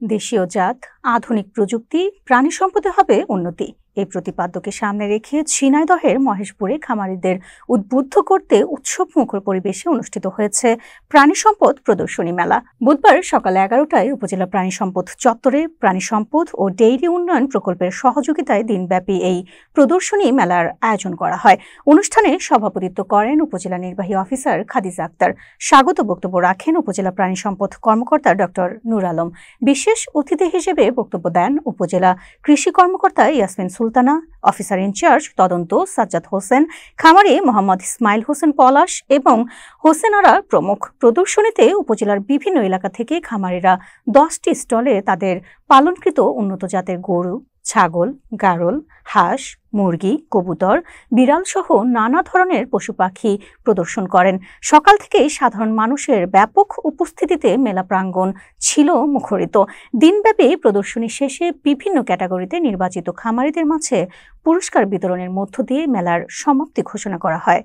দেশীয় জাত, আধুনিক প্রযুক্তি, প্রাণী সম্পদে হবে উন্নতি, এই প্রতিপাদ্যকে সামনে রেখে ঝিনাইদহের মহেশপুরে খামারিদের উদ্বুদ্ধ করতে উৎসবমুখর পরিবেশে অনুষ্ঠিত হয়েছে প্রাণী সম্পদ প্রদর্শনী মেলা। বুধবার সকাল 11টায় উপজেলা প্রাণী সম্পদ চত্বরে প্রাণী সম্পদ ও ডেইরি উন্নয়ন প্রকল্পের সহযোগিতায় দিনব্যাপী এই প্রদর্শনী মেলার আয়োজন করা হয়। অনুষ্ঠানে সভাপতিত্ব করেন উপজেলা নির্বাহী অফিসার খাদিজা আক্তার। স্বাগত বক্তব্য রাখেন উপজেলা প্রাণী সম্পদ কর্মকর্তা ডক্টর নূর আলম। বিশেষ অতিথি হিসেবে বক্তব্য দেন উপজেলা কৃষি কর্মকর্তা ইয়াসমিন সুলতানা, অফিসার ইনচার্জ তদন্ত সাজ্জাদ হোসেন, খামারি মোহাম্মদ ইসমাইল হোসেন পলাশ এবং হোসেনারা প্রমুখ। প্রদর্শনীতে উপজেলার বিভিন্ন এলাকা থেকে খামারিরা 10টি স্টলে তাদের পালনকৃত উন্নত জাতের গরু, ছাগল, গারল, হাঁস, মুরগি, কবুতর, বিড়াল সহ নানা ধরনের পশু পাখি প্রদর্শন করেন। সকাল থেকেই সাধারণ মানুষের ব্যাপক উপস্থিতিতে মেলা প্রাঙ্গণ ছিল মুখরিত। দিনব্যাপী প্রদর্শনী শেষে বিভিন্ন ক্যাটাগরিতে নির্বাচিত খামারিদের মাঝে পুরস্কার বিতরণের মধ্য দিয়ে মেলার সমাপ্তি ঘোষণা করা হয়।